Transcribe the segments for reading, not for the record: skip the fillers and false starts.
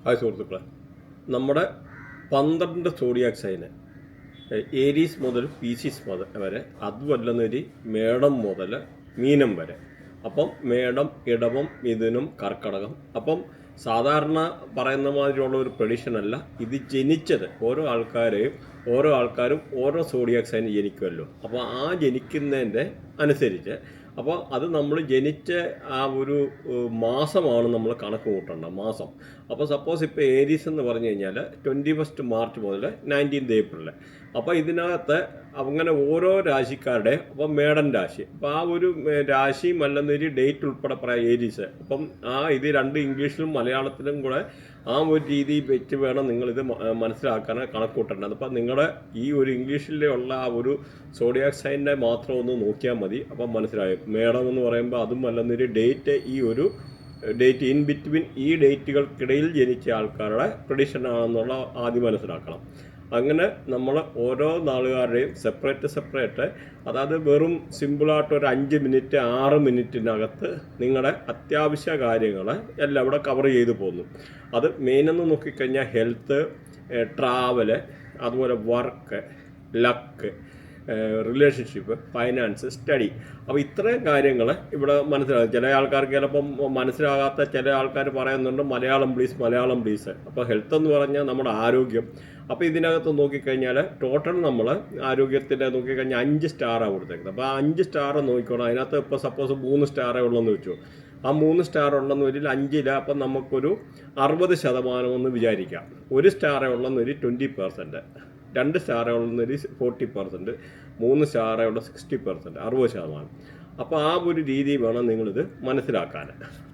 Hi സുഹൃത്തുക്കളെ, നമ്മുടെ 12 zodiac sign Aries മുതൽ പീസിസ് വരെ, അതുമല്ലെന്നൊരു മേടം മുതൽ മീനം വരെ. അപ്പം മേടം, ഇടവം, മിഥുനം, കർക്കടകം. അപ്പം സാധാരണ പറയുന്ന മാതിരിയുള്ള ഒരു പ്രഡിഷനല്ല ഇത്. ജനിച്ചത് ഓരോ ആൾക്കാരും ഓരോ സോഡിയാക് സൈൻ ജനിക്കുമല്ലോ. അപ്പോൾ ആ ജനിക്കുന്നതിൻ്റെ അനുസരിച്ച് അപ്പോൾ അത് നമ്മൾ ജനിച്ച ആ ഒരു മാസമാണ് നമ്മൾ കണക്ക് കൂട്ടേണ്ട മാസം. അപ്പോൾ സപ്പോസ് ഇപ്പോൾ ഏരീസ് എന്ന് പറഞ്ഞു കഴിഞ്ഞാൽ 21 മാർച്ച് മുതൽ 19 ഏപ്രിൽ. അപ്പോൾ ഇതിനകത്ത് അങ്ങനെ ഓരോ രാശിക്കാരുടെ അപ്പം മേടൻ രാശി, അപ്പോൾ ആ ഒരു രാശിയും അല്ലെന്നൊരു ഡേറ്റ് ഉൾപ്പെടെ പറയാം ഏരീസ്. അപ്പം ഇത് രണ്ട് ഇംഗ്ലീഷിലും മലയാളത്തിലും കൂടെ ആ ഒരു രീതി വെച്ച് വേണം നിങ്ങളിത് മനസ്സിലാക്കാൻ കണക്കൂട്ടേണ്ടത്. അപ്പം നിങ്ങളുടെ ഈ ഒരു ഇംഗ്ലീഷിലുള്ള ആ ഒരു സോഡിയാക് സൈനിനെ മാത്രം ഒന്ന് നോക്കിയാൽ മതി. അപ്പം മനസ്സിലായും. മേടം എന്ന് പറയുമ്പോൾ അതും അല്ലെന്നൊരു ഡേറ്റ്, ഈ ഒരു ഡേറ്റ് ഇൻ ബിറ്റ്വീൻ ഈ ഡേറ്റുകൾക്കിടയിൽ ജനിച്ച ആൾക്കാരുടെ പ്രഡിഷൻ ആണെന്നുള്ള ആദ്യം മനസ്സിലാക്കണം. അങ്ങനെ നമ്മൾ ഓരോ നാളുകാരുടെയും സെപ്പറേറ്റ്, അതായത് വെറും സിമ്പിളായിട്ട് ഒരു 5 മിനിറ്റ് 6 മിനിറ്റിനകത്ത് നിങ്ങളുടെ അത്യാവശ്യ കാര്യങ്ങൾ എല്ലാം ഇവിടെ കവർ ചെയ്തു പോകുന്നു. അത് മെയിനെന്ന് നോക്കിക്കഴിഞ്ഞാൽ ഹെൽത്ത്, ട്രാവല്, അതുപോലെ work, luck, relationship, finance, study. അപ്പോൾ ഇത്രയും കാര്യങ്ങൾ ഇവിടെ മനസ്സിലാകും. ചില ആൾക്കാർക്ക് ചിലപ്പം മനസ്സിലാകാത്ത ചില ആൾക്കാർ പറയുന്നുണ്ട് മലയാളം പ്ലീസ്. അപ്പോൾ ഹെൽത്ത് എന്ന് പറഞ്ഞാൽ നമ്മുടെ ആരോഗ്യം. അപ്പോൾ ഇതിനകത്ത് നോക്കിക്കഴിഞ്ഞാൽ ടോട്ടൽ നമ്മൾ ആരോഗ്യത്തിൻ്റെ നോക്കിക്കഴിഞ്ഞാൽ 5 സ്റ്റാറാണ് കൊടുത്തേക്കുന്നത്. അപ്പോൾ ആ 5 സ്റ്റാർ നോക്കിക്കോണം. അതിനകത്ത് ഇപ്പോൾ സപ്പോസ് 3 സ്റ്റാറേ ഉള്ളെന്ന് വെച്ചു. ആ 3 സ്റ്റാർ ഉള്ളെന്ന് വരിൽ 5 അപ്പം നമുക്കൊരു 60% എന്ന് വിചാരിക്കാം. 1 സ്റ്റാറേ ഉള്ളെന്നൊരു 20%, 2 സ്റ്റാറേ ഉള്ളെന്നൊരു 40%, 3 സ്റ്റാറേ ഉള്ള 60%, 60%. അപ്പോൾ ആ ഒരു രീതി വേണം നിങ്ങളിത് മനസ്സിലാക്കാൻ.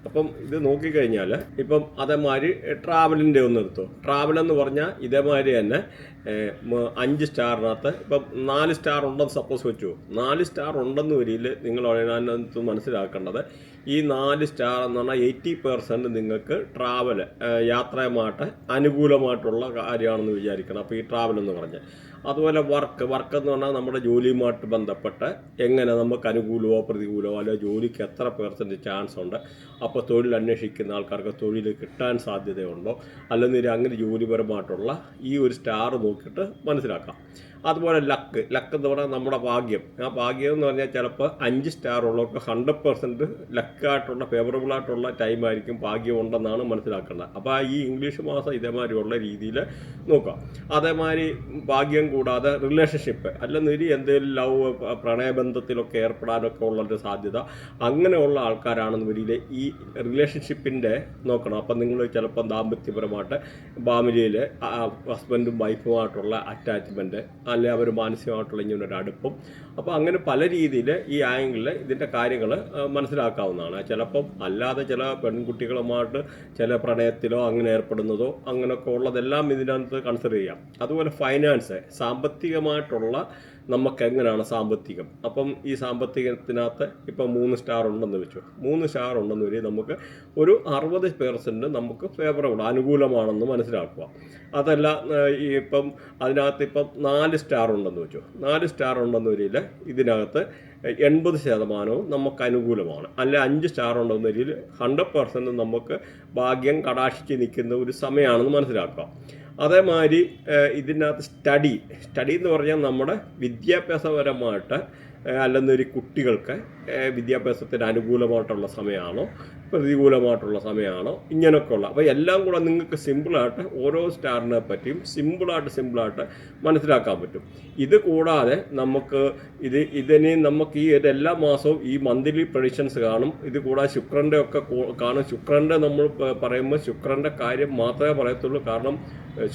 അപ്പം ഇത് നോക്കിക്കഴിഞ്ഞാൽ ഇപ്പം അതേമാതിരി ട്രാവലിൻ്റെ ഒന്ന് എടുത്തു. ട്രാവൽ എന്ന് പറഞ്ഞാൽ ഇതേമാതിരി തന്നെ 5 സ്റ്റാറിനകത്ത് ഇപ്പം 4 സ്റ്റാർ ഉണ്ടെന്ന് സപ്പോസ് വെച്ചു. 4 സ്റ്റാർ ഉണ്ടെന്ന് വരിയിൽ നിങ്ങൾ അതിനകത്ത് മനസ്സിലാക്കേണ്ടത് ഈ 4 സ്റ്റാർ എന്ന് പറഞ്ഞാൽ 80% നിങ്ങൾക്ക് ട്രാവൽ യാത്രയുമായിട്ട് അനുകൂലമായിട്ടുള്ള കാര്യമാണെന്ന് വിചാരിക്കണം. അപ്പോൾ ഈ ട്രാവൽ എന്ന് പറഞ്ഞാൽ അതുപോലെ വർക്ക് എന്ന് പറഞ്ഞാൽ നമ്മുടെ ജോലിയുമായിട്ട് ബന്ധപ്പെട്ട് എങ്ങനെ നമുക്ക് അനുകൂലമോ പ്രതികൂലമോ അല്ലെങ്കിൽ ജോലിക്ക് എത്ര % ചാൻസ് ഉണ്ട്, അപ്പോൾ തൊഴിൽ അന്വേഷിക്കുന്ന ആൾക്കാർക്ക് തൊഴിൽ കിട്ടാൻ സാധ്യതയുണ്ടോ, അല്ലെങ്കിൽ അങ്ങനെ ജോലിപരമായിട്ടുള്ള ഈ ഒരു സ്റ്റാർ നോക്കിയിട്ട് മനസ്സിലാക്കാം. അതുപോലെ ലക്ക് എന്ന് പറഞ്ഞാൽ നമ്മുടെ ഭാഗ്യം. ആ ഭാഗ്യം എന്ന് പറഞ്ഞാൽ ചിലപ്പോൾ 5 സ്റ്റാർ ഉള്ളവർക്ക് 100% ലക്കായിട്ടുള്ള ഫേവറബിളായിട്ടുള്ള ടൈമായിരിക്കും, ഭാഗ്യം ഉണ്ടെന്നാണ് മനസ്സിലാക്കേണ്ടത്. അപ്പോൾ ഈ ഇംഗ്ലീഷ് മാസം ഇതേമാതിരിയുള്ള രീതിയിൽ നോക്കാം. അതേമാതിരി ഭാഗ്യം കൂടാതെ റിലേഷൻഷിപ്പ് അല്ലെന്നൊരു എന്തെങ്കിലും ലവ് പ്രണയബന്ധത്തിലൊക്കെ ഏർപ്പെടാനൊക്കെ ഉള്ളൊരു സാധ്യത, അങ്ങനെയുള്ള ആൾക്കാരാണെന്ന് വരിയിൽ ഈ റിലേഷൻഷിപ്പിൻ്റെ നോക്കണം. അപ്പം നിങ്ങൾ ചിലപ്പം ദാമ്പത്യപരമായിട്ട് ഫാമിലിയിൽ ഹസ്ബൻഡും വൈഫുമായിട്ടുള്ള അറ്റാച്ച്മെൻറ്റ്, അല്ലെ അവർ മാനസികമായിട്ടുള്ള ഇങ്ങനൊരു അടുപ്പം. അപ്പോൾ അങ്ങനെ പല രീതിയിൽ ഈ ആംഗിളിൽ ഇതിൻ്റെ കാര്യങ്ങൾ മനസ്സിലാക്കാവുന്നതാണ്. ചിലപ്പം അല്ലാതെ ചില പെൺകുട്ടികളുമായിട്ട് ചില പ്രണയത്തിലോ അങ്ങനെ ഏർപ്പെടുന്നതോ അങ്ങനെയൊക്കെ ഉള്ളതെല്ലാം ഇതിനകത്ത് കൺസിഡർ ചെയ്യാം. അതുപോലെ ഫൈനാൻസ്, സാമ്പത്തികമായിട്ടുള്ള നമുക്ക് എങ്ങനെയാണ് സാമ്പത്തികം. അപ്പം ഈ സാമ്പത്തികത്തിനകത്ത് ഇപ്പം 3 സ്റ്റാർ ഉണ്ടെന്ന് വെച്ചു. 3 സ്റ്റാർ ഉണ്ടെന്ന് വരെ നമുക്ക് ഒരു 60% നമുക്ക് ഫേവറബിൾ അനുകൂലമാണെന്ന് മനസ്സിലാക്കുക. അതല്ല ഇപ്പം അതിനകത്ത് ഇപ്പം 4 സ്റ്റാർ ഉണ്ടെന്ന് വെച്ചു. 4 സ്റ്റാർ ഉണ്ടെന്ന് വരിയിൽ ഇതിനകത്ത് 80% നമുക്ക് അനുകൂലമാണ്. അല്ലെ 5 സ്റ്റാർ ഉണ്ടെന്ന് വരിയിൽ 100% നമുക്ക് ഭാഗ്യം കടാക്ഷിച്ച് നിൽക്കുന്ന ഒരു സമയമാണെന്ന് മനസ്സിലാക്കുക. അതേമാതിരി ഇതിനകത്ത് സ്റ്റഡി എന്ന് പറഞ്ഞാൽ നമ്മുടെ വിദ്യാഭ്യാസപരമായിട്ട് അല്ലെന്നൊരു കുട്ടികൾക്ക് വിദ്യാഭ്യാസത്തിന് അനുകൂലമായിട്ടുള്ള സമയമാണോ പ്രതികൂലമായിട്ടുള്ള സമയമാണോ ഇങ്ങനെയൊക്കെ ഉള്ള. അപ്പോൾ എല്ലാം കൂടെ നിങ്ങൾക്ക് സിമ്പിളായിട്ട് ഓരോ സ്റ്റാറിനെ പറ്റിയും സിമ്പിളായിട്ട് മനസ്സിലാക്കാൻ പറ്റും. ഇത് കൂടാതെ നമുക്ക് ഇതിന് നമുക്ക് ഈ എല്ലാ മാസവും ഈ മന്ത്ലി പ്രഡിഷൻസ് കാണും. ഇത് കൂടാതെ ശുക്രൻ്റെ ഒക്കെ കാണും. ശുക്രൻ്റെ നമ്മൾ പറയുമ്പോൾ ശുക്രൻ്റെ കാര്യം മാത്രമേ പറയത്തുള്ളൂ. കാരണം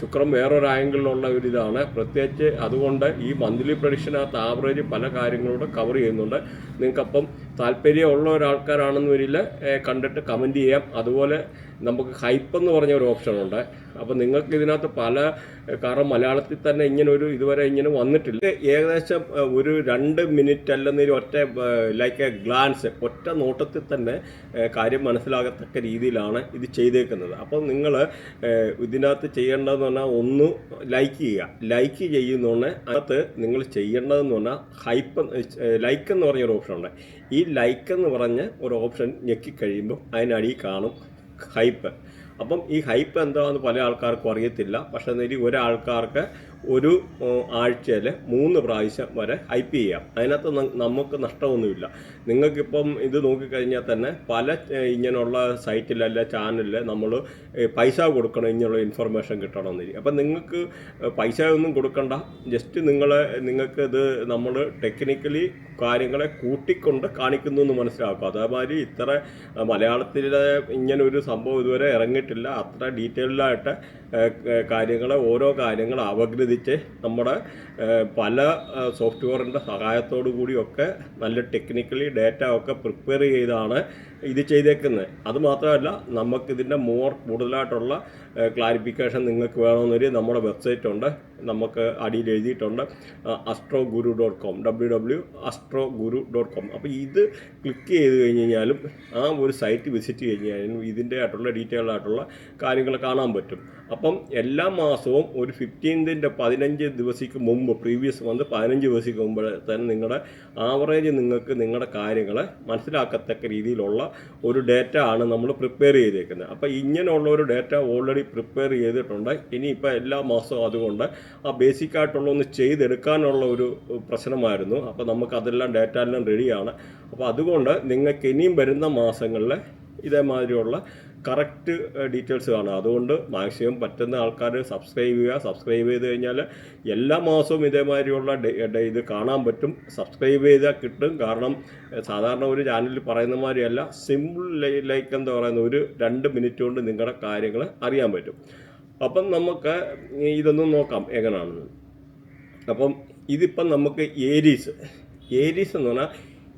ശുക്രൻ വേറൊരു ആംഗിളിലുള്ള ഒരിതാണ് പ്രത്യേകിച്ച്. അതുകൊണ്ട് ഈ മന്ത്ലി പ്രഡിക്ഷനകത്ത് ആവറേജ് പല കാര്യങ്ങളോട് കവർ ചെയ്യുന്നുണ്ട്. നിങ്ങൾക്കപ്പം താല്പര്യമുള്ള ഒരാൾക്കാരാണെന്ന് വരില്ല കണ്ടിട്ട് കമൻറ്റ് ചെയ്യാം. അതുപോലെ നമുക്ക് ഹൈപ്പ് എന്ന് പറഞ്ഞ ഒരു ഓപ്ഷനുണ്ട്. അപ്പോൾ നിങ്ങൾക്ക് ഇതിനകത്ത് കാരണം മലയാളത്തിൽ തന്നെ ഇതുവരെ ഇങ്ങനെ വന്നിട്ടില്ല. ഏകദേശം ഒരു 2 മിനിറ്റ് അല്ലെന്നൊരു ഒറ്റ ലൈക്ക് എ ഗ്ലാൻസ്, ഒറ്റ നോട്ടത്തിൽ തന്നെ കാര്യം മനസ്സിലാകത്തക്ക രീതിയിലാണ് ഇത് ചെയ്തേക്കുന്നത്. അപ്പോൾ നിങ്ങൾ ഇതിനകത്ത് ചെയ്യേണ്ടതെന്ന് പറഞ്ഞാൽ ഒന്ന് ലൈക്ക് ചെയ്യുന്നതുകൊണ്ട് അതിനകത്ത് നിങ്ങൾ ചെയ്യേണ്ടതെന്ന് പറഞ്ഞാൽ ലൈക്ക് എന്ന് പറഞ്ഞൊരു ഓപ്ഷനുണ്ട്. ഈ ലൈക്ക് എന്ന് പറഞ്ഞ ഒരു ഓപ്ഷൻ ഞെക്കിക്കഴിയുമ്പോൾ അതിനടിയിൽ കാണും ഹൈപ്പ്. അപ്പം ഈ ഹൈപ്പ് എന്താണെന്ന് പല ആൾക്കാർക്കും അറിയത്തില്ല. പക്ഷേ ഒരാൾക്കാർക്ക് ഒരു ആഴ്ചയിൽ 3 പ്രാവശ്യം വരെ ഹൈപ്പ് ചെയ്യാം. അതിനകത്ത് നമുക്ക് നഷ്ടമൊന്നുമില്ല. നിങ്ങൾക്കിപ്പം ഇത് നോക്കിക്കഴിഞ്ഞാൽ തന്നെ പല ഇങ്ങനെയുള്ള സൈറ്റിലല്ല ചാനലിൽ നമ്മൾ പൈസ കൊടുക്കണം ഇങ്ങനെയുള്ള ഇൻഫർമേഷൻ കിട്ടണമെന്നില്ല. അപ്പം നിങ്ങൾക്ക് പൈസ ഒന്നും കൊടുക്കണ്ട. ജസ്റ്റ് നിങ്ങൾക്ക് ഇത് നമ്മൾ ടെക്നിക്കലി കാര്യങ്ങളെ കൂട്ടിക്കൊണ്ട് കാണിക്കുന്നു എന്ന് മനസ്സിലാക്കുക. അതേമാതിരി ഇത്ര മലയാളത്തിലെ ഇങ്ങനെ ഒരു സംഭവം ഇതുവരെ ഇറങ്ങിയിട്ടില്ല. അത്ര ഡീറ്റെയിൽഡായിട്ട് ഓരോ കാര്യങ്ങൾ അപഗ്രഥിച്ച് നമ്മുടെ പല സോഫ്റ്റ്വെയറിൻ്റെ സഹായത്തോടു കൂടിയൊക്കെ നല്ല ടെക്നിക്കലി ഡേറ്റ ഒക്കെ പ്രിപ്പയർ ചെയ്താണ് ഇത് ചെയ്തേക്കുന്നത്. അതുമാത്രമല്ല, നമുക്കിതിൻ്റെ കൂടുതലായിട്ടുള്ള ക്ലാരിഫിക്കേഷൻ നിങ്ങൾക്ക് വേണമെന്നൊരു നമ്മുടെ വെബ്സൈറ്റ് ഉണ്ട്. നമുക്ക് അടിയിൽ എഴുതിയിട്ടുണ്ട് astroguru.com www.astroguru.com. അപ്പോൾ ഇത് ക്ലിക്ക് ചെയ്ത് കഴിഞ്ഞ് കഴിഞ്ഞാലും ആ ഒരു സൈറ്റ് വിസിറ്റ് കഴിഞ്ഞാലും ഇതിൻ്റെ ആയിട്ടുള്ള ഡീറ്റെയിൽ ആയിട്ടുള്ള കാര്യങ്ങൾ കാണാൻ പറ്റും. അപ്പം എല്ലാ മാസവും ഒരു 15 ദിവസത്തേക്ക് മുമ്പ്, പ്രീവിയസ് മന്ത് 15 ദിവസത്തേക്ക് മുമ്പ് തന്നെ നിങ്ങളുടെ ആവറേജ് നിങ്ങൾക്ക് നിങ്ങളുടെ കാര്യങ്ങൾ മനസ്സിലാക്കത്തക്ക രീതിയിലുള്ള ഒരു ഡേറ്റ ആണ് നമ്മൾ പ്രിപ്പയർ ചെയ്തേക്കുന്നത്. അപ്പോൾ ഇങ്ങനെയുള്ള ഒരു ഡേറ്റ ഓൾറെഡി പ്രിപ്പയർ ചെയ്തിട്ടുണ്ട്. ഇനിയിപ്പോൾ എല്ലാ മാസവും അതുകൊണ്ട് ആ ബേസിക് ആയിട്ടുള്ള ഒന്ന് ചെയ്തെടുക്കാനുള്ള ഒരു പ്രശ്നമായിരുന്നു. അപ്പോൾ നമുക്കതെല്ലാം ഡേറ്റ എല്ലാം റെഡിയാണ്. അപ്പോൾ അതുകൊണ്ട് നിങ്ങൾക്ക് ഇനിയും വരുന്ന മാസങ്ങളിൽ ഇതേമാതിരിയുള്ള കറക്റ്റ് ഡീറ്റെയിൽസ് കാണുക. അതുകൊണ്ട് മാക്സിമം പറ്റുന്ന ആൾക്കാർ സബ്സ്ക്രൈബ് ചെയ്യുക. സബ്സ്ക്രൈബ് ചെയ്ത് കഴിഞ്ഞാൽ എല്ലാ മാസവും ഇതേമാതിരിയുള്ള ഇത് കാണാൻ പറ്റും. സബ്സ്ക്രൈബ് ചെയ്താൽ കിട്ടും. കാരണം സാധാരണ ഒരു ചാനലിൽ പറയുന്ന മാതിരിയല്ല, സിമ്പിൾ ലൈക്ക് എന്താ പറയുന്നത്, ഒരു 2 മിനിറ്റ് കൊണ്ട് നിങ്ങളുടെ കാര്യങ്ങൾ അറിയാൻ പറ്റും. അപ്പം നമുക്ക് ഇതൊന്നും നോക്കാം എങ്ങനെയാണെന്ന്. അപ്പം ഇതിപ്പം നമുക്ക് ഏരീസ് എന്ന് പറഞ്ഞാൽ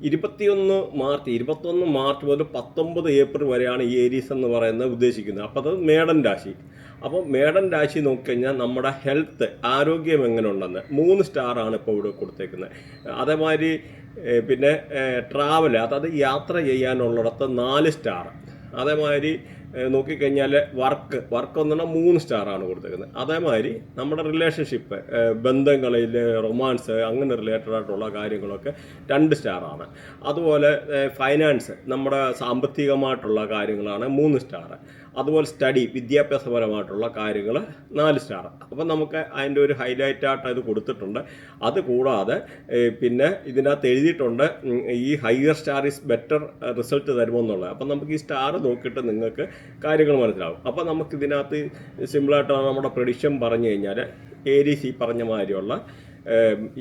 21 മാർച്ച് മുതൽ 19 ഏപ്രിൽ വരെയാണ് ഈ ഏരീസ് എന്ന് പറയുന്നത് ഉദ്ദേശിക്കുന്നത്. അപ്പോൾ അത് മേടൻ രാശി. അപ്പോൾ മേടൻ രാശി നോക്കിക്കഴിഞ്ഞാൽ നമ്മുടെ ഹെൽത്ത്, ആരോഗ്യം എങ്ങനെ ഉണ്ടെന്ന് 3 സ്റ്റാറാണ് ഇപ്പോൾ ഇവിടെ കൊടുത്തേക്കുന്നത്. അതേമാതിരി പിന്നെ ട്രാവൽ, അതായത് യാത്ര ചെയ്യാനുള്ളിടത്ത് 4 സ്റ്റാർ. അതേമാതിരി നോക്കിക്കഴിഞ്ഞാൽ വർക്ക് എന്ന് പറഞ്ഞാൽ 3 സ്റ്റാറാണ് കൊടുത്തേക്കുന്നത്. അതേമാതിരി നമ്മുടെ റിലേഷൻഷിപ്പ്, ബന്ധങ്ങളിൽ റൊമാൻസ് അങ്ങനെ റിലേറ്റഡ് ആയിട്ടുള്ള കാര്യങ്ങളൊക്കെ 2 സ്റ്റാറാണ്. അതുപോലെ ഫൈനാൻസ്, നമ്മുടെ സാമ്പത്തികമായിട്ടുള്ള കാര്യങ്ങളാണ് 3 സ്റ്റാർ. അതുപോലെ സ്റ്റഡി, വിദ്യാഭ്യാസപരമായിട്ടുള്ള കാര്യങ്ങൾ 4 സ്റ്റാർ. അപ്പം നമുക്ക് അതിൻ്റെ ഒരു ഹൈലൈറ്റ് ആയിട്ട് അത് കൊടുത്തിട്ടുണ്ട്. അതുകൂടാതെ പിന്നെ ഇതിനകത്ത് എഴുതിയിട്ടുണ്ട് ഈ higher star is better result തരുമെന്നുള്ളത്. അപ്പം നമുക്ക് ഈ സ്റ്റാർ നോക്കിയിട്ട് നിങ്ങൾക്ക് കാര്യങ്ങൾ മനസ്സിലാവും. അപ്പോൾ നമുക്കിതിനകത്ത് സിമ്പിളായിട്ടാണ് നമ്മുടെ പ്രഡിക്ഷൻ പറഞ്ഞു കഴിഞ്ഞാൽ ഏരീസ് ഈ പറഞ്ഞ മാതിരിയുള്ള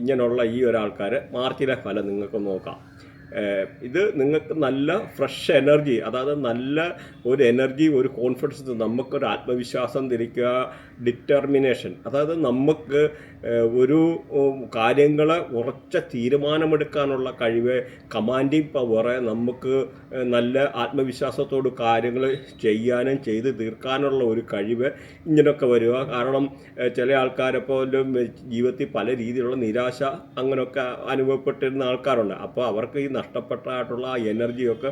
ഇങ്ങനെയുള്ള ഈ ഒരാൾക്കാർ മാർച്ചിലെ ഫലം നിങ്ങൾക്ക് നോക്കാം. ഇത് നിങ്ങൾക്ക് നല്ല ഫ്രഷ് എനർജി, അതായത് നല്ല ഒരു എനർജി, ഒരു കോൺഫിഡൻസ്, നമുക്കൊരു ആത്മവിശ്വാസം തിരിക്കുക, ഡിറ്റർമിനേഷൻ, അതായത് നമുക്ക് ഒരു കാര്യങ്ങൾ ഉറച്ച തീരുമാനമെടുക്കാനുള്ള കഴിവ്, കമാൻഡിങ് പവർ, നമുക്ക് നല്ല ആത്മവിശ്വാസത്തോട് കാര്യങ്ങൾ ചെയ്യാനും ചെയ്ത് തീർക്കാനുള്ള ഒരു കഴിവ് ഇങ്ങനെയൊക്കെ വരിക. കാരണം ചില ആൾക്കാരെപ്പോലും ജീവിതത്തിൽ പല രീതിയിലുള്ള നിരാശ അങ്ങനെയൊക്കെ അനുഭവപ്പെട്ടിരുന്ന ആൾക്കാരുണ്ട്. അപ്പോൾ അവർക്ക് ഈ നഷ്ടപ്പെട്ടായിട്ടുള്ള ആ എനർജിയൊക്കെ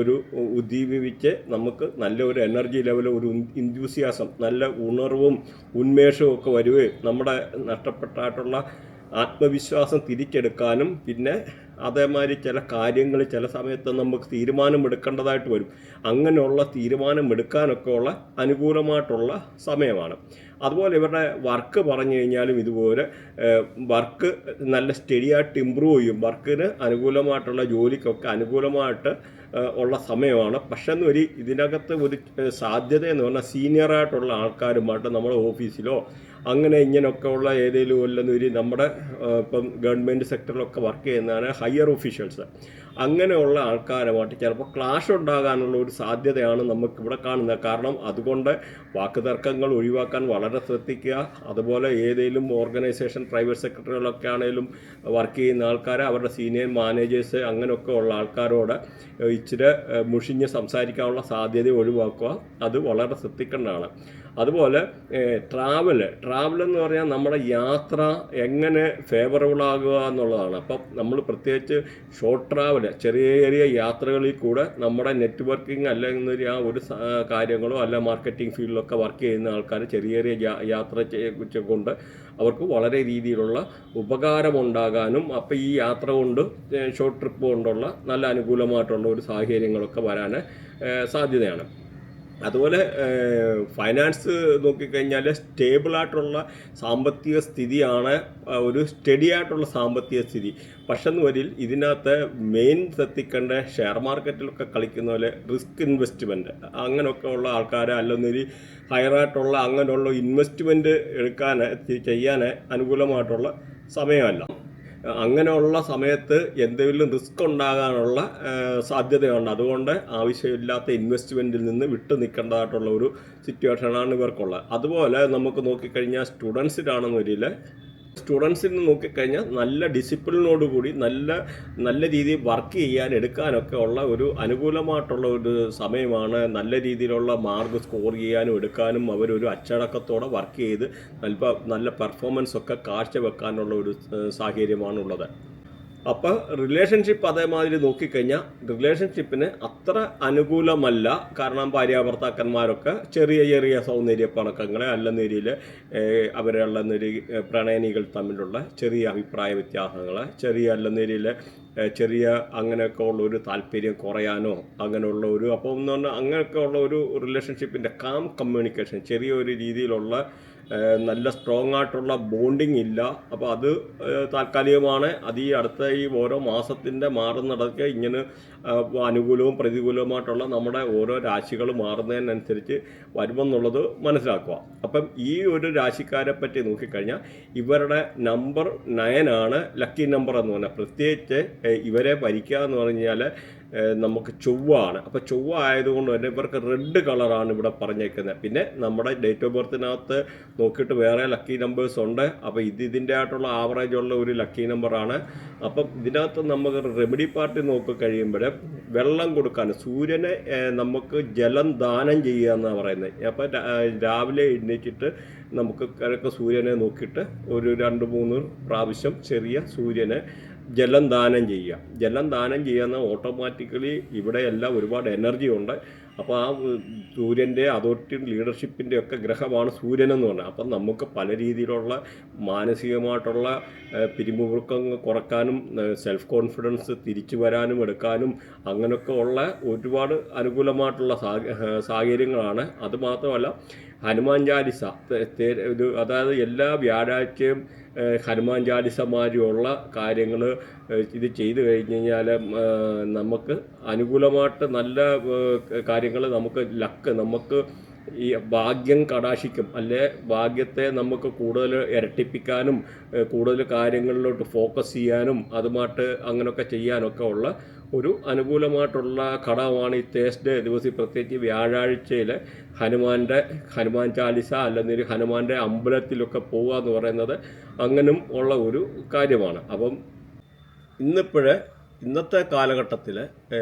ഒരു ഉദ്ദീപിച്ച് നമുക്ക് നല്ല ഒരു എനർജി ലെവൽ, ഒരു ഇൻത്യൂസിയാസം, നല്ല ഉണർവും ഉന്മേഷവും ഒക്കെ വരികയും നമ്മുടെ നഷ്ടപ്പെട്ടായിട്ടുള്ള ആത്മവിശ്വാസം തിരിച്ചെടുക്കാനും, പിന്നെ അതേമാതിരി ചില കാര്യങ്ങൾ ചില സമയത്ത് നമുക്ക് തീരുമാനമെടുക്കേണ്ടതായിട്ട് വരും. അങ്ങനെയുള്ള തീരുമാനമെടുക്കാനൊക്കെ ഉള്ള അനുകൂലമായിട്ടുള്ള സമയമാണ്. അതുപോലെ ഇവരുടെ വർക്ക് പറഞ്ഞു കഴിഞ്ഞാലും ഇതുപോലെ വർക്ക് നല്ല സ്റ്റഡിയായിട്ട് ഇമ്പ്രൂവ് ചെയ്യും. വർക്കിന് അനുകൂലമായിട്ടുള്ള ജോലിക്കൊക്കെ അനുകൂലമായിട്ട് ഉള്ള സമയമാണ്. പക്ഷേ ഇതിനകത്ത് ഒരു സാധ്യത എന്ന് പറഞ്ഞാൽ സീനിയറായിട്ടുള്ള ആൾക്കാരുമായിട്ട് നമ്മുടെ ഓഫീസിലോ അങ്ങനെ ഇങ്ങനെയൊക്കെ ഉള്ള ഏതെങ്കിലും നമ്മുടെ ഇപ്പം ഗവൺമെൻറ് സെക്ടറിലൊക്കെ വർക്ക് ചെയ്യുന്നതാണ് ഹയർ ഒഫീഷ്യൽസ്, അങ്ങനെയുള്ള ആൾക്കാരുമായിട്ട് ചിലപ്പോൾ ക്ലാഷ് ഉണ്ടാകാനുള്ള ഒരു സാധ്യതയാണ് നമുക്കിവിടെ കാണുന്നത്. കാരണം അതുകൊണ്ട് വാക്കുതർക്കങ്ങൾ ഒഴിവാക്കാൻ വളരെ ശ്രദ്ധിക്കുക. അതുപോലെ ഏതെങ്കിലും ഓർഗനൈസേഷൻ, പ്രൈവറ്റ് സെക്രട്ടറികളൊക്കെ ആണെങ്കിലും വർക്ക് ചെയ്യുന്ന ആൾക്കാർ, അവരുടെ സീനിയർ മാനേജേഴ്സ് അങ്ങനെയൊക്കെ ഉള്ള ആൾക്കാരോട് ഇച്ചിരി മുഷിഞ്ഞ് സംസാരിക്കാനുള്ള സാധ്യത ഒഴിവാക്കുക. അത് വളരെ ശ്രദ്ധിക്കേണ്ടതാണ്. അതുപോലെ ട്രാവൽ എന്ന് പറഞ്ഞാൽ നമ്മുടെ യാത്ര എങ്ങനെ ഫേവറബിൾ ആകുക എന്നുള്ളതാണ്. അപ്പം നമ്മൾ പ്രത്യേകിച്ച് ഷോർട്ട് ട്രാവൽ, ചെറിയ യാത്രകളിൽ കൂടെ നമ്മുടെ നെറ്റ്വർക്കിംഗ് അല്ലെങ്കിൽ ആ ഒരു കാര്യങ്ങളോ അല്ല മാർക്കറ്റിംഗ് ഫീൽഡിലൊക്കെ വർക്ക് ചെയ്യുന്ന ആൾക്കാർ ചെറിയ യാത്ര കൊണ്ട് അവർക്ക് വളരെ രീതിയിലുള്ള ഉപകാരമുണ്ടാകാനും, അപ്പോൾ ഈ യാത്ര കൊണ്ട് ഷോർട്ട് ട്രിപ്പ് കൊണ്ടുള്ള നല്ല അനുകൂലമായിട്ടുള്ള ഒരു സാഹചര്യങ്ങളൊക്കെ വരാൻ സാധ്യതയാണ്. അതുപോലെ ഫൈനാൻസ് നോക്കിക്കഴിഞ്ഞാൽ സ്റ്റേബിളായിട്ടുള്ള സാമ്പത്തിക സ്ഥിതിയാണ്, ഒരു സ്റ്റഡി ആയിട്ടുള്ള സാമ്പത്തിക സ്ഥിതി. പക്ഷെന്ന് വരിൽ ഇതിനകത്ത് മെയിൻ ശ്രദ്ധിക്കേണ്ട ഷെയർ മാർക്കറ്റിലൊക്കെ കളിക്കുന്ന പോലെ റിസ്ക് ഇൻവെസ്റ്റ്മെൻറ്റ് അങ്ങനെയൊക്കെ ഉള്ള ആൾക്കാരെ അല്ലെന്നൊരു ഹയറായിട്ടുള്ള അങ്ങനെയുള്ള ഇൻവെസ്റ്റ്മെൻറ്റ് ചെയ്യാൻ അനുകൂലമായിട്ടുള്ള സമയമല്ല. അങ്ങനെയുള്ള സമയത്ത് എന്തെങ്കിലും റിസ്ക് ഉണ്ടാകാനുള്ള സാധ്യതയുണ്ട്. അതുകൊണ്ട് ആവശ്യമില്ലാത്ത ഇൻവെസ്റ്റ്മെൻറ്റിൽ നിന്ന് വിട്ടു നിൽക്കേണ്ടതായിട്ടുള്ള ഒരു സിറ്റുവേഷനാണ് ഇവർക്കുള്ളത്. അതുപോലെ നമുക്ക് നോക്കിക്കഴിഞ്ഞാൽ സ്റ്റുഡൻസിനാണെന്നൊരിൽ സ്റ്റുഡൻസിന് നോക്കിക്കഴിഞ്ഞാൽ നല്ല ഡിസിപ്ലിനോടുകൂടി നല്ല രീതിയിൽ വർക്ക് ചെയ്യാൻ എടുക്കാനൊക്കെ ഉള്ള ഒരു അനുകൂലമായിട്ടുള്ള ഒരു സമയമാണ്. നല്ല രീതിയിലുള്ള മാർക്ക് സ്കോർ ചെയ്യാനും എടുക്കാനും അവരൊരു അച്ചടക്കത്തോടെ വർക്ക് ചെയ്ത് നല്ല പെർഫോമൻസ് ഒക്കെ കാഴ്ചവെക്കാനുള്ള ഒരു സാഹചര്യമാണുള്ളത്. അപ്പോൾ റിലേഷൻഷിപ്പ് അതേമാതിരി നോക്കിക്കഴിഞ്ഞാൽ റിലേഷൻഷിപ്പിന് അത്ര അനുകൂലമല്ല. കാരണം ഭാര്യാഭർത്താക്കന്മാരൊക്കെ ചെറിയ സൗന്ദര്യപ്പണക്കങ്ങളെ അല്ലെന്നൊരിയിൽ അവരുള്ളൊരു പ്രണയനികൾ തമ്മിലുള്ള ചെറിയ അഭിപ്രായ വ്യത്യാസങ്ങൾ, ചെറിയ അങ്ങനെയൊക്കെ ഉള്ള ഒരു താല്പര്യം കുറയാനോ അങ്ങനെയുള്ള ഒരു അപ്പോൾ എന്ന് പറഞ്ഞാൽ അങ്ങനെയൊക്കെ ഉള്ള ഒരു റിലേഷൻഷിപ്പിൻ്റെ കാം കമ്മ്യൂണിക്കേഷൻ, ചെറിയൊരു രീതിയിലുള്ള നല്ല സ്ട്രോങ് ആയിട്ടുള്ള ബോണ്ടിങ് ഇല്ല. അപ്പോൾ അത് താൽക്കാലികമാണ്. അത് ഈ ഓരോ മാസത്തിൻ്റെ മാറുന്നിടയ്ക്ക് ഇങ്ങനെ അനുകൂലവും പ്രതികൂലവുമായിട്ടുള്ള നമ്മുടെ ഓരോ രാശികൾ മാറുന്നതിനനുസരിച്ച് വരുമെന്നുള്ളത് മനസ്സിലാക്കുക. അപ്പം ഈ ഒരു രാശിക്കാരെ പറ്റി നോക്കിക്കഴിഞ്ഞാൽ ഇവരുടെ നമ്പർ 9 ലക്കി നമ്പർ എന്ന് പറഞ്ഞാൽ. പ്രത്യേകിച്ച് ഇവരെ ഭരിക്കുക എന്ന് പറഞ്ഞാൽ നമുക്ക് ചൊവ്വയാണ്. അപ്പോൾ ചൊവ്വ ആയതുകൊണ്ട് തന്നെ ഇവർക്ക് റെഡ് കളറാണ് ഇവിടെ പറഞ്ഞേക്കുന്നത്. പിന്നെ നമ്മുടെ ഡേറ്റ് ഓഫ് ബർത്തിനകത്ത് നോക്കിയിട്ട് വേറെ ലക്കി നമ്പേഴ്സ് ഉണ്ട്. അപ്പോൾ ഇതിൻ്റെ ആയിട്ടുള്ള ആവറേജ് ഉള്ള ഒരു ലക്കി നമ്പറാണ്. അപ്പം ഇതിനകത്ത് നമുക്ക് റെമഡി പാർട്ടി നോക്കി കഴിയുമ്പോൾ വെള്ളം കൊടുക്കാൻ സൂര്യനെ നമുക്ക് ജലം ദാനം ചെയ്യുക എന്നാണ് പറയുന്നത്. അപ്പം രാവിലെ എഴുന്നേറ്റിട്ട് നമുക്ക് കിഴക്ക് സൂര്യനെ നോക്കിയിട്ട് ഒരു 2-3 പ്രാവശ്യം ചെറിയ സൂര്യനെ ജലം ദാനം ചെയ്യുക. ജലം ദാനം ചെയ്യുന്ന ഓട്ടോമാറ്റിക്കലി ഇവിടെയെല്ലാം ഒരുപാട് എനർജി ഉണ്ട്. അപ്പോൾ ആ സൂര്യൻ്റെ അതോറിറ്റിയും ലീഡർഷിപ്പിൻ്റെ ഒക്കെ ഗ്രഹമാണ് സൂര്യനെന്ന് പറഞ്ഞാൽ. അപ്പം നമുക്ക് പല രീതിയിലുള്ള മാനസികമായിട്ടുള്ള പിരിമുറുക്കങ്ങൾ കുറക്കാനും സെൽഫ് കോൺഫിഡൻസ് തിരിച്ചു വരാനും എടുക്കാനും അങ്ങനെയൊക്കെ ഉള്ള ഒരുപാട് അനുകൂലമായിട്ടുള്ള സാഹചര്യങ്ങളാണ്. അതുമാത്രമല്ല ഹനുമാൻ ചാലിസ അതായത് എല്ലാ വ്യാഴാഴ്ചയും ഹനുമാൻ ചാലിസമാരിയുള്ള കാര്യങ്ങൾ ഇത് ചെയ്തു കഴിഞ്ഞ് കഴിഞ്ഞാൽ നമുക്ക് അനുകൂലമായിട്ട് നല്ല കാര്യങ്ങൾ നമുക്ക് ഈ ഭാഗ്യം കടാക്ഷിക്കും. അല്ലെ ഭാഗ്യത്തെ നമുക്ക് കൂടുതൽ ഇരട്ടിപ്പിക്കാനും കൂടുതൽ കാര്യങ്ങളിലോട്ട് ഫോക്കസ് ചെയ്യാനും അതുമായിട്ട് അങ്ങനെയൊക്കെ ചെയ്യാനൊക്കെ ഉള്ള ഒരു അനുകൂലമായിട്ടുള്ള ഘടകമാണ് ഈ തേഴ്സ്ഡേ ദിവസം. പ്രത്യേകിച്ച് വ്യാഴാഴ്ചയിൽ ഹനുമാൻ ചാലിസ അല്ലെങ്കിൽ ഹനുമാൻ്റെ അമ്പലത്തിലൊക്കെ പോവുക എന്ന് പറയുന്നത് അങ്ങനും ഉള്ള ഒരു കാര്യമാണ്. അപ്പം ഇന്നത്തെ കാലഘട്ടത്തിൽ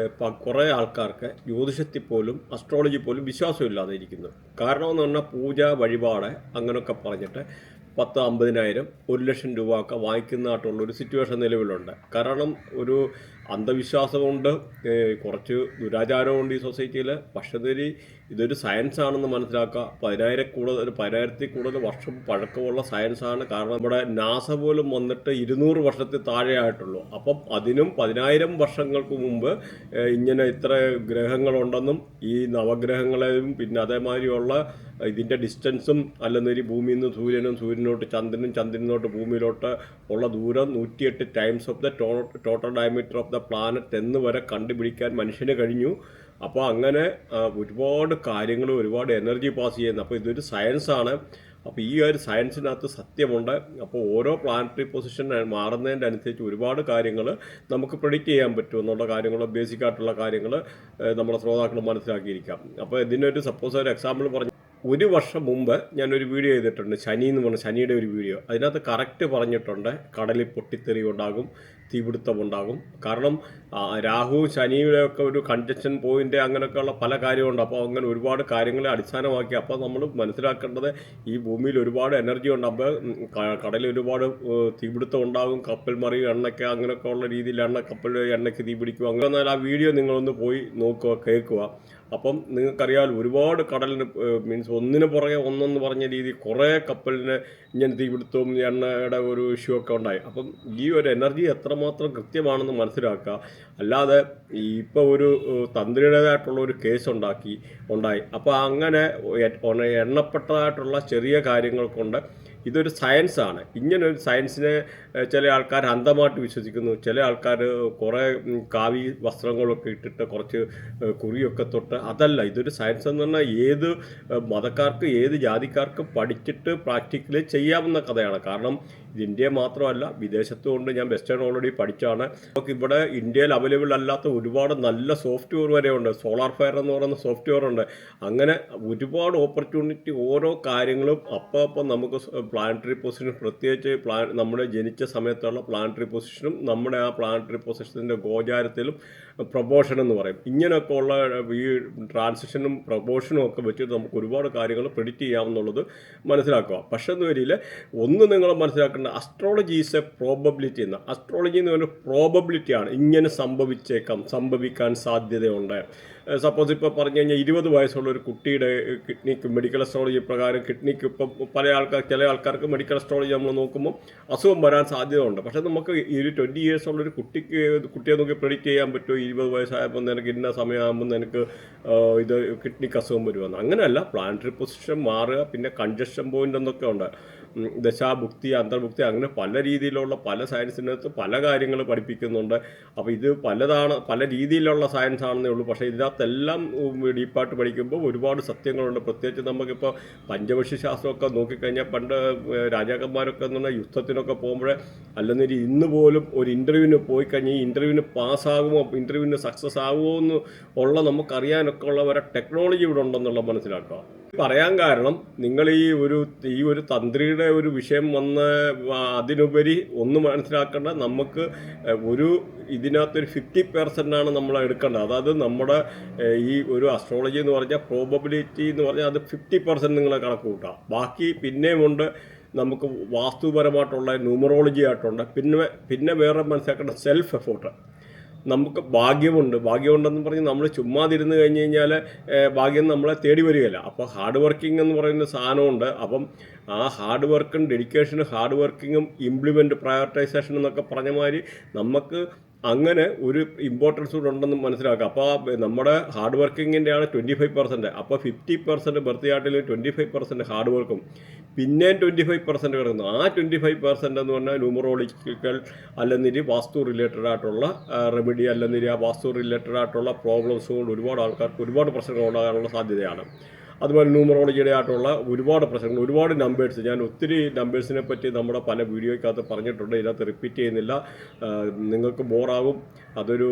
കുറേ ആൾക്കാർക്ക് ജ്യോതിഷത്തിൽ പോലും അസ്ട്രോളജി പോലും വിശ്വാസമില്ലാതെ ഇരിക്കുന്നു. കാരണമെന്ന് പറഞ്ഞാൽ പൂജ വഴിപാട് അങ്ങനെയൊക്കെ പറഞ്ഞിട്ട് 10,000-50,000 1,00,000 രൂപ ഒക്കെ വാങ്ങിക്കുന്നതായിട്ടുള്ളൊരു സിറ്റുവേഷൻ നിലവിലുണ്ട്. കാരണം ഒരു അന്ധവിശ്വാസമുണ്ട്, കുറച്ച് ദുരാചാരമുണ്ട് ഈ സൊസൈറ്റിയിൽ. പക്ഷേ ഇതൊരു സയൻസ് ആണെന്ന് മനസ്സിലാക്കുക. 10,000-ൽ കൂടുതൽ വർഷം പഴക്കമുള്ള സയൻസാണ്. കാരണം നമ്മുടെ നാസ പോലും വന്നിട്ട് 200 വർഷത്തിൽ താഴെയായിട്ടുള്ളൂ. അപ്പം അതിനും 10,000 വർഷങ്ങൾക്ക് മുമ്പ് ഇങ്ങനെ ഇത്ര ഗ്രഹങ്ങളുണ്ടെന്നും ഈ നവഗ്രഹങ്ങളെയും പിന്നെ അതേമാതിരിയുള്ള ഇതിൻ്റെ ഡിസ്റ്റൻസും അല്ലെന്നൊരു ഭൂമിയിൽ നിന്ന് സൂര്യനോട്ട് ചന്ദ്രനോട്ട് ഭൂമിയിലോട്ട് ഉള്ള ദൂരം 108 times of the total diameter of the planet എന്ന് വരെ കണ്ടുപിടിക്കാൻ മനുഷ്യന് കഴിഞ്ഞു. അപ്പോൾ അങ്ങനെ ഒരുപാട് കാര്യങ്ങൾ ഒരുപാട് എനർജി പാസ് ചെയ്യുന്നത്. അപ്പോൾ ഇതൊരു സയൻസാണ്. അപ്പോൾ ഈ ഒരു സയൻസിനകത്ത് സത്യമുണ്ട്. അപ്പോൾ ഓരോ പ്ലാനറ്ററി പൊസിഷൻ മാറുന്നതിൻ്റെ അനുസരിച്ച് ഒരുപാട് കാര്യങ്ങൾ നമുക്ക് പ്രെഡിക്റ്റ് ചെയ്യാൻ പറ്റും എന്നുള്ള കാര്യങ്ങൾ, ബേസിക്കായിട്ടുള്ള കാര്യങ്ങൾ നമ്മുടെ ശ്രോതാക്കൾ മനസ്സിലാക്കിയിരിക്കാം. അപ്പോൾ ഇതിനൊരു സപ്പോസ് ഒരു എക്സാമ്പിൾ പറഞ്ഞു, 1 വർഷം മുമ്പ് ഞാനൊരു വീഡിയോ ചെയ്തിട്ടുണ്ട്, ശനി എന്ന് പറഞ്ഞ ശനിയുടെ ഒരു വീഡിയോ. അതിനകത്ത് കറക്റ്റ് പറഞ്ഞിട്ടുണ്ട് കടലിൽ പൊട്ടിത്തെറി ഉണ്ടാകും, തീപിടുത്തം ഉണ്ടാകും. കാരണം രാഹു ശനിയുടെ ഒക്കെ ഒരു കൺജക്ഷൻ പോയിന്റ് അങ്ങനെയൊക്കെയുള്ള പല കാര്യമുണ്ട്. അപ്പോൾ അങ്ങനെ ഒരുപാട് കാര്യങ്ങളെ അടിസ്ഥാനമാക്കി അപ്പോൾ നമ്മൾ മനസ്സിലാക്കേണ്ടത് ഈ ഭൂമിയിൽ ഒരുപാട് എനർജി ഉണ്ട്. അപ്പോൾ കടലിൽ ഒരുപാട് തീപിടുത്തം ഉണ്ടാകും, കപ്പൽ മറിയും, എണ്ണയ്ക്ക് അങ്ങനെയൊക്കെ ഉള്ള രീതിയിൽ കപ്പൽ എണ്ണയ്ക്ക് തീപിടിക്കുക. അങ്ങനെ വന്നാൽ ആ വീഡിയോ നിങ്ങളൊന്ന് പോയി നോക്കുക, കേൾക്കുക. അപ്പം നിങ്ങൾക്കറിയാമല്ലോ ഒരുപാട് കടലിന് മീൻസ് ഒന്നിന് പുറകെ ഒന്നെന്ന് പറഞ്ഞ രീതി കുറേ കപ്പലിന് ഇങ്ങനെ തീപിടുത്തവും എണ്ണയുടെ ഒരു ഇഷ്യൂ ഒക്കെ ഉണ്ടായി. അപ്പം ഈ ഒരു എനർജി എത്ര എത്രമാത്രം കൃത്യമാണെന്ന് മനസ്സിലാക്കുക. അല്ലാതെ ഇപ്പോൾ ഒരു തന്ത്രിയുടേതായിട്ടുള്ള ഒരു കേസ് ഉണ്ടായി. അപ്പോൾ അങ്ങനെ എണ്ണപ്പെട്ടതായിട്ടുള്ള ചെറിയ കാര്യങ്ങൾ കൊണ്ട് ഇതൊരു സയൻസാണ്. ഇങ്ങനൊരു സയൻസിനെ ചില ആൾക്കാർ അന്ധമായിട്ട് വിശ്വസിക്കുന്നു. ചില ആൾക്കാർ കുറേ കാവി വസ്ത്രങ്ങളൊക്കെ ഇട്ടിട്ട് കുറച്ച് കുറിയൊക്കെ തൊട്ട്, അതല്ല, ഇതൊരു സയൻസ് എന്ന് പറഞ്ഞാൽ ഏത് മതക്കാർക്ക് ഏത് ജാതിക്കാർക്ക് പഠിച്ചിട്ട് പ്രാക്ടിക്കലി ചെയ്യാവുന്ന കഥയാണ്. കാരണം ഇത് ഇന്ത്യ മാത്രമല്ല, വിദേശത്തുകൊണ്ട് ഞാൻ വെസ്റ്റേൺ ഓൾറെഡി പഠിച്ചാണ്. നമുക്ക് ഇവിടെ ഇന്ത്യയിൽ അവൈലബിൾ അല്ലാത്ത ഒരുപാട് നല്ല സോഫ്റ്റ്വെയർ വരെ ഉണ്ട്. സോളാർ ഫയർ എന്ന് പറയുന്ന സോഫ്റ്റ്വെയർ ഉണ്ട്. അങ്ങനെ ഒരുപാട് ഓപ്പർച്യൂണിറ്റി, ഓരോ കാര്യങ്ങളും അപ്പോൾ നമുക്ക് പ്ലാനറ്ററി പൊസിഷൻ, പ്രത്യേകിച്ച് നമ്മുടെ ജനിച്ച സമയത്തുള്ള പ്ലാനറ്ററി പൊസിഷനും നമ്മുടെ ആ പ്ലാനറ്ററി പൊസിഷൻ്റെ ഗോചാരത്തിലും പ്രൊപ്പോർഷൻ എന്ന് പറയും. ഇങ്ങനെയൊക്കെ ഉള്ള ഈ ട്രാൻസിഷനും പ്രൊപ്പോർഷനും ഒക്കെ വെച്ചിട്ട് നമുക്ക് ഒരുപാട് കാര്യങ്ങൾ പ്രെഡിക്റ്റ് ചെയ്യാമെന്നുള്ളത് മനസ്സിലാക്കുക. പക്ഷേ എന്ന് വരിയിൽ ഒന്ന് നിങ്ങൾ മനസ്സിലാക്കേണ്ട, അസ്ട്രോളജി ഈസ് എ പ്രോബബിലിറ്റി എന്ന്. അസ്ട്രോളജി എന്ന് പറയുന്നത് പ്രോബബിലിറ്റിയാണ്. ഇങ്ങനെ സംഭവിക്കാൻ സാധ്യതയുണ്ട്. സപ്പോസ് ഇപ്പോൾ പറഞ്ഞു കഴിഞ്ഞാൽ 20 വയസ്സുള്ള ഒരു കുട്ടിയുടെ കിഡ്നിക്ക് മെഡിക്കൽ അസ്ട്രോളജി പ്രകാരം കിഡ്നിക്ക് ഇപ്പം ചില ആൾക്കാർക്ക് മെഡിക്കൽ അസ്ട്രോളജി നമ്മൾ നോക്കുമ്പോൾ അസുഖം വരാൻ സാധ്യതയുണ്ട്. പക്ഷേ നമുക്ക് ഈ ഒരു 20 ഇയേഴ്സ് ഉള്ളൊരു കുട്ടിയെ നോക്കി പ്രെഡിക്റ്റ് ചെയ്യാൻ പറ്റുമോ 20 വയസ്സായപ്പോൾ നിനക്ക് ഇന്ന സമയമാകുമ്പോൾ നിനക്ക് ഇത് കിഡ്നിക്ക് അസുഖം വരുമെന്ന്? അങ്ങനെയല്ല. പ്ലാനറ്ററി പൊസിഷൻ മാറുക, പിന്നെ കൺജഷൻ പോയിൻ്റ് എന്നൊക്കെ ഉണ്ട്. ദശാഭുക്തി, അന്തർഭുക്തി, അങ്ങനെ പല രീതിയിലുള്ള പല സയൻസിനകത്ത് പല കാര്യങ്ങൾ പഠിപ്പിക്കുന്നുണ്ട്. അപ്പോൾ ഇത് പല രീതിയിലുള്ള സയൻസ് ആണെന്നേ ഉള്ളൂ. പക്ഷേ ഇതിനകത്തെല്ലാം ഡീപ്പായിട്ട് പഠിക്കുമ്പോൾ ഒരുപാട് സത്യങ്ങളുണ്ട്. പ്രത്യേകിച്ച് നമുക്കിപ്പോൾ പഞ്ചവക്ഷി ശാസ്ത്രമൊക്കെ നോക്കിക്കഴിഞ്ഞാൽ പണ്ട് രാജാക്കന്മാരൊക്കെ എന്ന് പറഞ്ഞാൽ യുദ്ധത്തിനൊക്കെ പോകുമ്പോഴേ അല്ലെന്നൊരു ഇന്ന് പോലും ഒരു ഇൻ്റർവ്യൂവിന് പോയി കഴിഞ്ഞാൽ ഈ ഇൻ്റർവ്യൂവിന് പാസ്സാകുമോ, ഇൻ്റർവ്യൂവിന് സക്സസ് ആകുമോ എന്ന് ഉള്ള നമുക്കറിയാനൊക്കെ ഉള്ള വരെ ടെക്നോളജി ഇവിടെ ഉണ്ടെന്നുള്ള മനസ്സിലാക്കുക. പറയാൻ കാരണം, നിങ്ങൾ ഈ ഒരു തന്ത്രിയുടെ ഒരു വിഷയം വന്ന് അതിനുപരി ഒന്ന് മനസ്സിലാക്കേണ്ട, നമുക്ക് ഇതിനകത്തൊരു 50% നമ്മൾ എടുക്കേണ്ടത്. അതായത് നമ്മുടെ ഈ ഒരു അസ്ട്രോളജി എന്ന് പറഞ്ഞാൽ പ്രോബബിലിറ്റി എന്ന് പറഞ്ഞാൽ അത് 50% നിങ്ങളെ കണക്ക് കൂട്ടാം. ബാക്കി പിന്നെയുമുണ്ട് നമുക്ക് വാസ്തുപരമായിട്ടുള്ള ന്യൂമറോളജി ആയിട്ടുണ്ട്. പിന്നെ വേറെ മനസ്സിലാക്കേണ്ട സെൽഫ് എഫോർട്ട്. നമുക്ക് ഭാഗ്യമുണ്ടെന്ന് പറഞ്ഞ് നമ്മൾ ചുമ്മാതിരുന്ന് കഴിഞ്ഞ് കഴിഞ്ഞാൽ ഭാഗ്യം നമ്മളെ തേടി വരികയില്ല. അപ്പോൾ ഹാർഡ് വർക്കിംഗ് എന്ന് പറയുന്ന സാധനമുണ്ട്. അപ്പം ആ ഹാർഡ് വർക്കും ഡെഡിക്കേഷനും ഹാർഡ് വർക്കിങ്ങും ഇംപ്ലിമെൻറ്റ് പ്രയോറിറ്റൈസേഷൻ എന്നൊക്കെ പറഞ്ഞ മാതിരി നമുക്ക് അങ്ങനെ ഒരു ഇമ്പോർട്ടൻസ് കൂടെ ഉണ്ടെന്ന് മനസ്സിലാക്കുക. അപ്പോൾ നമ്മുടെ ഹാർഡ് വർക്കിങ്ങിൻ്റെയാണ് 25%. അപ്പോൾ 50% ബർത്ത് 25% ഹാർഡ് വർക്കും പിന്നെയും 25% കിടക്കുന്നു. ആ 25% എന്ന് പറഞ്ഞാൽ ന്യൂമറോളജിക്കൽ അല്ലെങ്കിൽ വാസ്തു റിലേറ്റഡ് ആയിട്ടുള്ള റെമഡി അല്ലെങ്കിൽ ആ വാസ്തു റിലേറ്റഡ് ആയിട്ടുള്ള പ്രോബ്ലംസ് കൊണ്ട് ഒരുപാട് ആൾക്കാർക്ക് ഒരുപാട് പ്രശ്നങ്ങൾ ഉണ്ടാകാനുള്ള സാധ്യതയാണ്. അതുപോലെ ന്യൂമറോളജിയുടെ ആയിട്ടുള്ള ഒരുപാട് പ്രശ്നങ്ങൾ, ഒരുപാട് നമ്പേഴ്സ്, ഞാൻ ഒത്തിരി നമ്പേഴ്സിനെ പറ്റി നമ്മുടെ പല വീഡിയോയ്ക്കകത്ത് പറഞ്ഞിട്ടുണ്ട്. ഇതിനകത്ത് റിപ്പീറ്റ് ചെയ്യുന്നില്ല, നിങ്ങൾക്ക് ബോറാകും, അതൊരു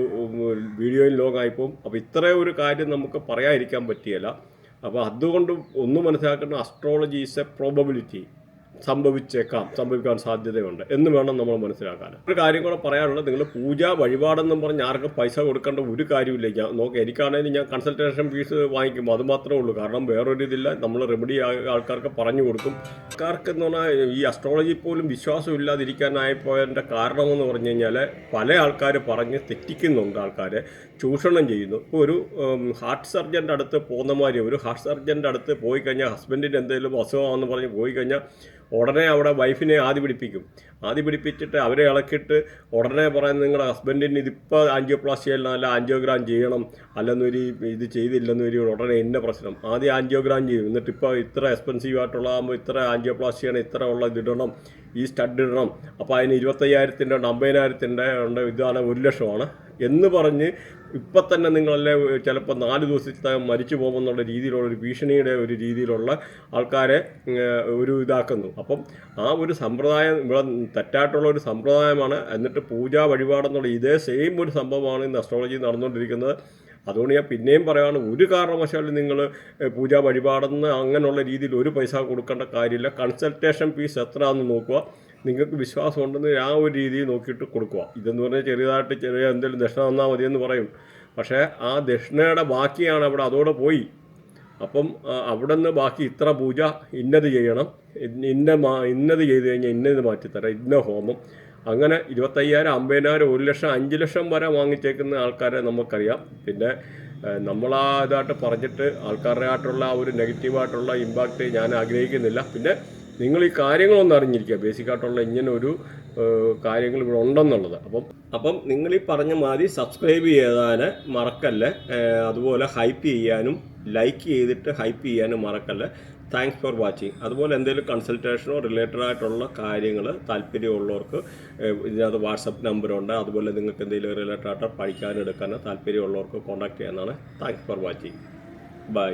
വീഡിയോയിൽ ലോങ് ആയിപ്പോവും. അപ്പോൾ ഇത്രയും ഒരു കാര്യം നമുക്ക് പറയാതിരിക്കാൻ പറ്റിയല്ല. അപ്പോൾ അതുകൊണ്ട് ഒന്ന് മനസ്സിലാക്കേണ്ട, അസ്ട്രോളജി ഈസ് എ പ്രോബബിലിറ്റി. സംഭവിക്കാൻ സാധ്യതയുണ്ട് എന്ന് വേണം നമ്മൾ മനസ്സിലാക്കാൻ. ഒരു കാര്യം കൂടെ പറയാനുള്ളത്, നിങ്ങൾ പൂജ വഴിപാടെന്നും പറഞ്ഞ് ആർക്കും പൈസ കൊടുക്കേണ്ട ഒരു കാര്യമില്ല. എനിക്കാണെങ്കിലും ഞാൻ കൺസൾട്ടേഷൻ ഫീസ് വാങ്ങിക്കും, അത് മാത്രമേ ഉള്ളൂ. കാരണം വേറൊരു ഇതില്ല, നമ്മൾ റെമഡി ആൾക്കാർക്ക് പറഞ്ഞു കൊടുക്കും. ആൾക്കാർക്ക് എന്ന് പറഞ്ഞാൽ ഈ അസ്ട്രോളജി പോലും വിശ്വാസം ഇല്ലാതിരിക്കാനായിപ്പോയതിൻ്റെ കാരണമെന്ന് പറഞ്ഞു കഴിഞ്ഞാൽ പല ആൾക്കാർ പറഞ്ഞ് തെറ്റിക്കുന്നുണ്ട്, ആൾക്കാരെ ചൂഷണം ചെയ്യുന്നു. ഇപ്പോൾ ഒരു ഹാർട്ട് സർജൻ്റെ അടുത്ത് പോകുന്ന മാതിരി, ഒരു ഹാർട്ട് സർജൻ്റെ അടുത്ത് പോയി കഴിഞ്ഞാൽ ഹസ്ബൻഡിന് എന്തെങ്കിലും അസുഖമാണെന്ന് പറഞ്ഞ് പോയി കഴിഞ്ഞാൽ ഉടനെ അവിടെ വൈഫിനെ ആദ്യ പിടിപ്പിച്ചിട്ട് അവരെ ഇളക്കിയിട്ട് ഉടനെ പറയുന്നത് നിങ്ങളുടെ ഹസ്ബൻഡിന് ഇതിപ്പോൾ ആൻജിയോപ്ലാസ്റ്റി ചെയ്യണം, അല്ല ആൻജിയോഗ്രാം ചെയ്യണം, അല്ലെന്നൊരു ഇത് ചെയ്തില്ലെന്നൊരു ഉടനെ ഇന്ന പ്രശ്നം. ആദ്യം ആൻജിയോഗ്രാം ചെയ്യും, എന്നിട്ട് ഇപ്പോൾ ഇത്ര എക്സ്പെൻസീവ് ആയിട്ടുള്ളതാകുമ്പോൾ ഇത്ര ആൻജിയോപ്ലാസ്റ്റി ചെയ്യണം, ഇത്ര ഉള്ള ഇതിടണം, ഈ സ്റ്റഡ് ഇടണം, അപ്പോൾ അതിന് 25,000 ഉണ്ട്, 50,000 ഉണ്ട്, ഇതാണ് 1,00,000 എന്ന് പറഞ്ഞ് ഇപ്പം തന്നെ നിങ്ങളല്ലേ ചിലപ്പോൾ 4 ദിവസത്തെ മരിച്ചു പോകുമെന്നുള്ള രീതിയിലുള്ള ഒരു ഭീഷണിയുടെ ഒരു രീതിയിലുള്ള ആൾക്കാരെ ഒരു ഇതാക്കുന്നു. അപ്പം ആ ഒരു സമ്പ്രദായം ഇവിടെ തെറ്റായിട്ടുള്ള ഒരു സമ്പ്രദായമാണ്. എന്നിട്ട് പൂജാ വഴിപാടെന്നുള്ള ഇതേ സെയിം ഒരു സംഭവമാണ് ഇന്ന് അസ്ട്രോളജി നടന്നുകൊണ്ടിരിക്കുന്നത്. അതുകൊണ്ട് ഞാൻ പിന്നെയും പറയുകയാണ്, ഒരു കാരണവശാലും നിങ്ങൾ പൂജാ വഴിപാടെന്ന് അങ്ങനെയുള്ള രീതിയിൽ ഒരു പൈസ കൊടുക്കേണ്ട കാര്യമില്ല. കൺസൾട്ടേഷൻ ഫീസ് എത്രയാണെന്ന് നോക്കുക, നിങ്ങൾക്ക് വിശ്വാസം ഉണ്ടെന്ന് ആ ഒരു രീതിയിൽ നോക്കിയിട്ട് കൊടുക്കുക. ഇതെന്ന് പറഞ്ഞാൽ ചെറിയ എന്തെങ്കിലും ദക്ഷിണ തന്നാൽ മതിയെന്ന് പറയും. പക്ഷേ ആ ദക്ഷിണയുടെ ബാക്കിയാണ് അവിടെ അതോടെ പോയി. അപ്പം അവിടെ നിന്ന് ബാക്കി ഇത്ര പൂജ, ഇന്നത് ചെയ്യണം, ഇന്നത് ചെയ്ത് കഴിഞ്ഞാൽ ഇന്നത് മാറ്റിത്തരാം, ഇന്ന ഹോമം, അങ്ങനെ 25,000, 50,000, 1,00,000, 5,00,000 വരെ വാങ്ങിച്ചേക്കുന്ന ആൾക്കാരെ നമുക്കറിയാം. പിന്നെ നമ്മളാ ഇതായിട്ട് പറഞ്ഞിട്ട് ആൾക്കാരുടെ ആയിട്ടുള്ള ആ ഒരു നെഗറ്റീവായിട്ടുള്ള ഇമ്പാക്റ്റ് ഞാൻ ആഗ്രഹിക്കുന്നില്ല. പിന്നെ നിങ്ങൾ ഈ കാര്യങ്ങളൊന്നും അറിഞ്ഞിരിക്കുക, ബേസിക്കായിട്ടുള്ള ഇങ്ങനെ ഒരു കാര്യങ്ങൾ ഇവിടെ ഉണ്ടെന്നുള്ളത്. അപ്പം നിങ്ങൾ ഈ പറഞ്ഞ മാതിരി സബ്സ്ക്രൈബ് ചെയ്യാൻ മറക്കല്ലേ. അതുപോലെ ഹൈപ്പ് ചെയ്യാനും ലൈക്ക് ചെയ്തിട്ട് ഹൈപ്പ് ചെയ്യാനും മറക്കല്ലേ. Thanks for watching. അതുപോലെ എന്തെങ്കിലും കൺസൾട്ടേഷനോ റിലേറ്റഡ് ആയിട്ടുള്ള കാര്യങ്ങൾ താല്പര്യമുള്ളവർക്ക് ഇതിനകത്ത് വാട്സപ്പ് നമ്പറുണ്ട്. അതുപോലെ നിങ്ങൾക്ക് എന്തെങ്കിലും റിലേറ്റഡ് ആയിട്ട് പഠിക്കാനും എടുക്കാനോ താല്പര്യമുള്ളവർക്ക് കോൺടാക്ട് ചെയ്യാവുന്നതാണ്. Thanks for watching. ബൈ.